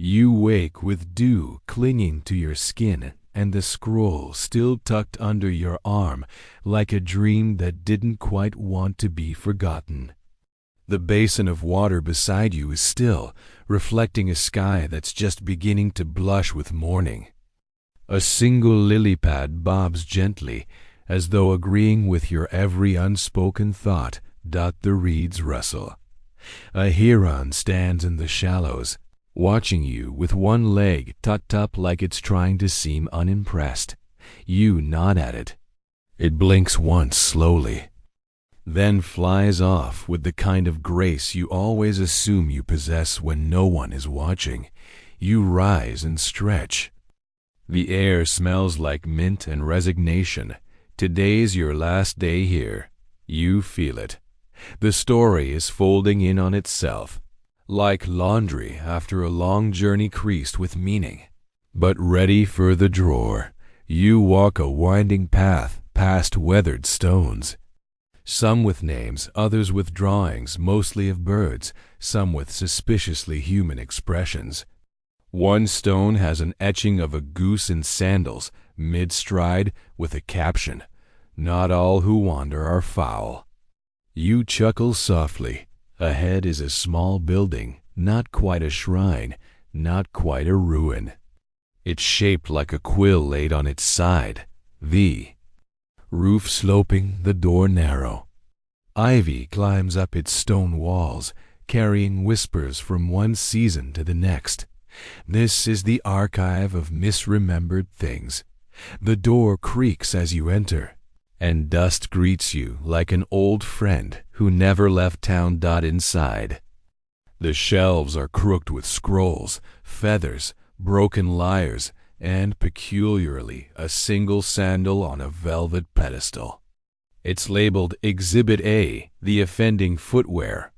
You wake with dew clinging to your skin and the scroll still tucked under your arm like a dream that didn't quite want to be forgotten. The basin of water beside you is still, reflecting a sky that's just beginning to blush with morning. A single lily pad bobs gently, as though agreeing with your every unspoken thought. The reeds rustle. A heron stands in the shallows, watching you with one leg tucked up like it's trying to seem unimpressed. You nod at it. It blinks once slowly, then flies off with the kind of grace you always assume you possess when no one is watching. You rise and stretch. The air smells like mint and resignation. Today's your last day here. You feel it. The story is folding in on itself, like laundry after a long journey creased with meaning. But ready for the drawer, you walk a winding path past weathered stones. Some with names, others with drawings, mostly of birds, some with suspiciously human expressions. One stone has an etching of a goose in sandals, mid-stride, with a caption, "Not all who wander are foul." You chuckle softly. Ahead is a small building, not quite a shrine, not quite a ruin. It's shaped like a quill laid on its side. The roof sloping, the door narrow. Ivy climbs up its stone walls, carrying whispers from one season to the next. This is the archive of misremembered things. The door creaks as you enter, and dust greets you like an old friend who never left town. Inside, the shelves are crooked with scrolls, feathers, broken lyres, and peculiarly a single sandal on a velvet pedestal. It's labeled Exhibit A, the offending footwear.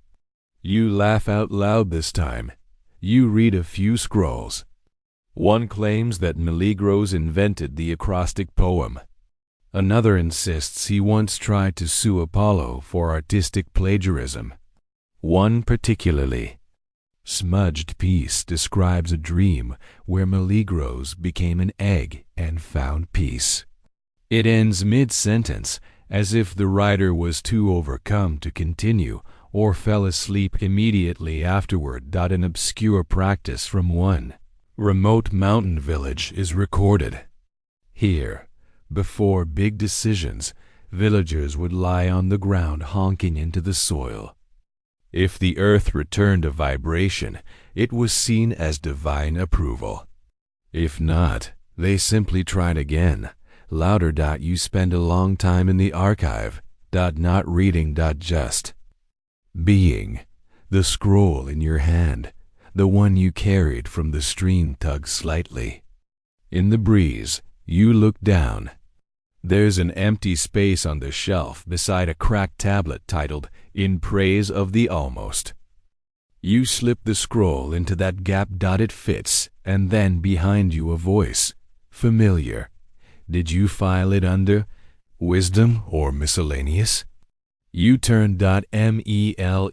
You laugh out loud this time. You read a few scrolls. One claims that Milligros invented the acrostic poem. Another insists he once tried to sue Apollo for artistic plagiarism. One particularly smudged piece describes a dream where Milligros became an egg and found peace. It ends mid-sentence, as if the writer was too overcome to continue or fell asleep immediately afterward. An obscure practice from one remote mountain village is recorded. Here, before big decisions, villagers would lie on the ground honking into the soil. If the earth returned a vibration, it was seen as divine approval. If not, they simply tried again. Louder. You spend a long time in the archive. Not reading. Just being. The scroll in your hand, the one you carried from the stream, tugs slightly. In the breeze, you look down. There's an empty space on the shelf beside a cracked tablet titled "In Praise of the Almost." You slip the scroll into that gap. It fits, and then behind you a voice, familiar. Did you file it under wisdom or miscellaneous? You turn. Meleagros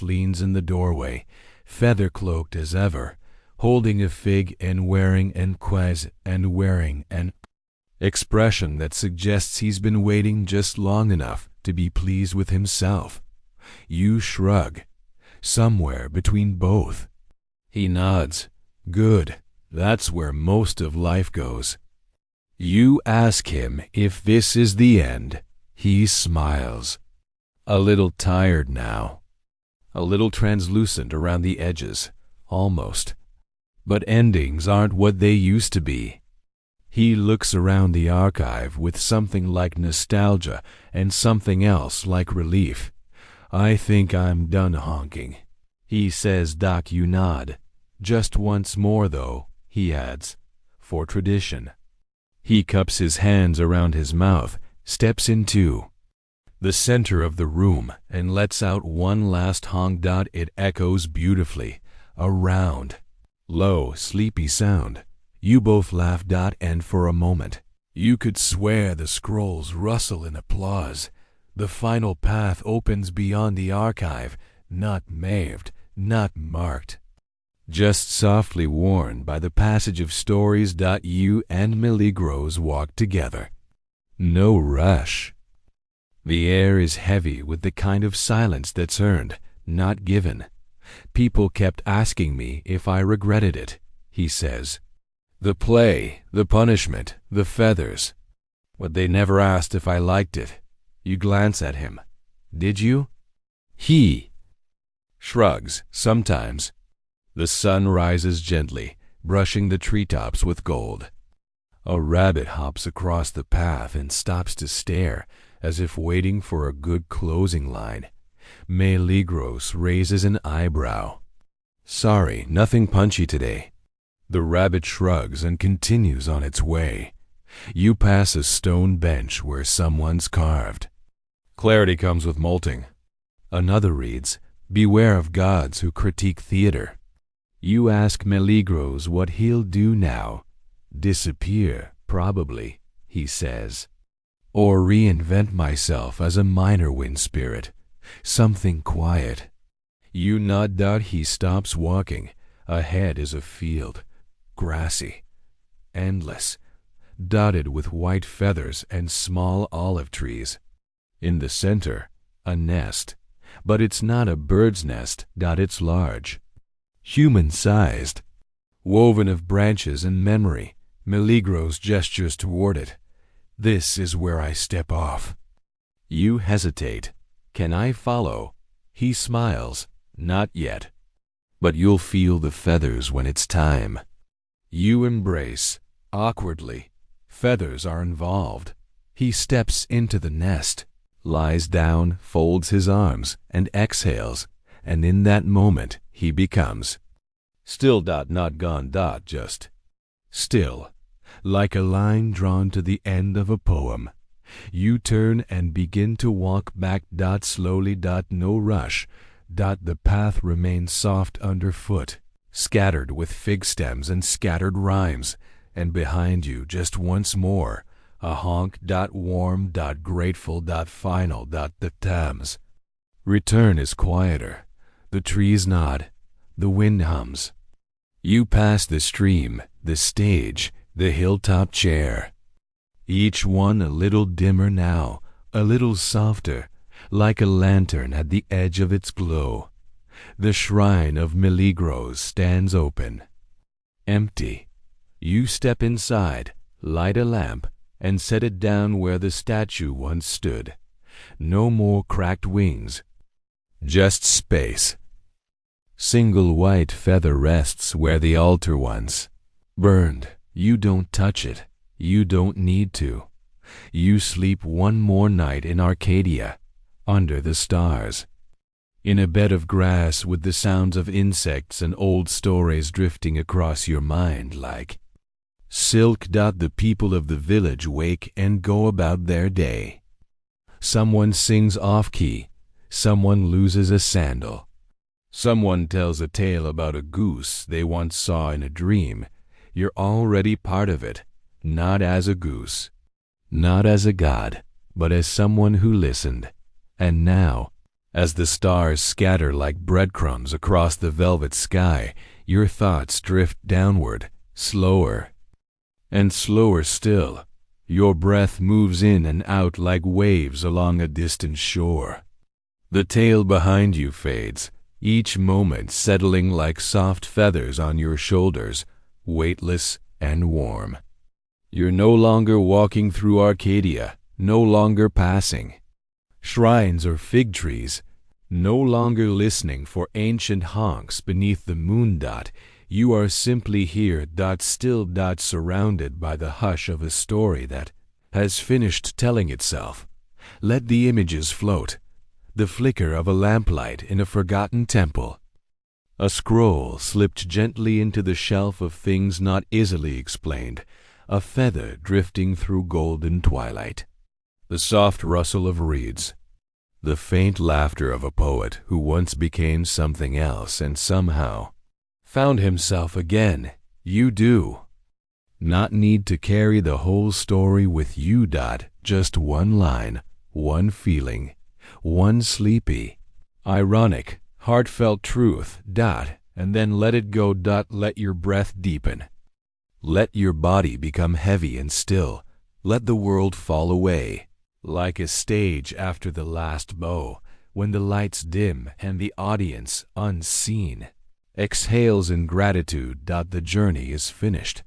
leans in the doorway, feather-cloaked as ever, holding a fig and wearing an expression that suggests he's been waiting just long enough to be pleased with himself. You shrug. Somewhere between both. He nods. Good. That's where most of life goes. You ask him if this is the end. He smiles. A little tired now. A little translucent around the edges. Almost. But endings aren't what they used to be. He looks around the archive with something like nostalgia and something else like relief. I think I'm done honking, he says. You nod. Just once more, though, he adds, for tradition. He cups his hands around his mouth, steps into the center of the room, and lets out one last honk. It echoes beautifully, a round, low, sleepy sound. You both laugh. And for a moment, you could swear the scrolls rustle in applause. The final path opens beyond the archive, not maved, not marked. Just softly worn by the passage of stories. You and Milligros walk together. No rush. The air is heavy with the kind of silence that's earned, not given. People kept asking me if I regretted it, he says. The play, the punishment, the feathers. But they never asked if I liked it. You glance at him. Did you? He shrugs, sometimes. The sun rises gently, brushing the treetops with gold. A rabbit hops across the path and stops to stare, as if waiting for a good closing line. Milligros raises an eyebrow. Sorry, nothing punchy today. The rabbit shrugs and continues on its way. You pass a stone bench where someone's carved. Clarity comes with molting. Another reads, Beware of gods who critique theater. You ask Milligros what he'll do now. Disappear, probably, he says. Or reinvent myself as a minor wind spirit. Something quiet. You nod. He stops walking. Ahead is a field. Grassy. Endless. Dotted with white feathers and small olive trees. In the center, a nest. But it's not a bird's nest. It's large. Human-sized. Woven of branches and memory. Milligros gestures toward it. This is where I step off. You hesitate. Can I follow? He smiles. Not yet. But you'll feel the feathers when it's time. You embrace. Awkwardly. Feathers are involved. He steps into the nest, lies down, folds his arms, and exhales. And in that moment, he becomes still. Not gone. Just still. Like a line drawn to the end of a poem. You turn and begin to walk back. Slowly. No rush. The path remains soft underfoot, scattered with fig stems and scattered rhymes. And behind you, just once more, a honk. Warm. Grateful. Final. The Thames. Return is quieter. The trees nod. The wind hums. You pass the stream, the stage, the hilltop chair. Each one a little dimmer now, a little softer, like a lantern at the edge of its glow. The shrine of Milligros stands open. Empty. You step inside, light a lamp, and set it down where the statue once stood. No more cracked wings. Just space. Single white feather rests where the altar once burned. You don't touch it. You don't need to. You sleep one more night in Arcadia, under the stars. In a bed of grass with the sounds of insects and old stories drifting across your mind like silk. The people of the village wake and go about their day. Someone sings off-key. Someone loses a sandal. Someone tells a tale about a goose they once saw in a dream. You're already part of it, not as a goose, not as a god, but as someone who listened. And now, as the stars scatter like breadcrumbs across the velvet sky, your thoughts drift downward, slower. And slower still. Your breath moves in and out like waves along a distant shore. The tale behind you fades, each moment settling like soft feathers on your shoulders, weightless and warm. You're no longer walking through Arcadia, no longer passing shrines or fig trees, no longer listening for ancient honks beneath the moon. You are simply here. Still. Surrounded by the hush of a story that has finished telling itself. Let the images float. The flicker of a lamplight in a forgotten temple. A scroll slipped gently into the shelf of things not easily explained. A feather drifting through golden twilight. The soft rustle of reeds. The faint laughter of a poet who once became something else and somehow found himself again. You do not need to carry the whole story with you. Just one line, one feeling, one sleepy, ironic, Heartfelt truth. And then let it go. Let your breath deepen. Let your body become heavy and still. Let the world fall away. Like a stage after the last bow, when the lights dim and the audience, unseen, exhales in gratitude. The journey is finished.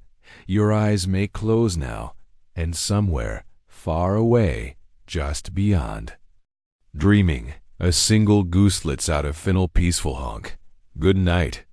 Your eyes may close now, and somewhere, far away, just beyond, dreaming, a single gooselets out of final peaceful honk. Good night.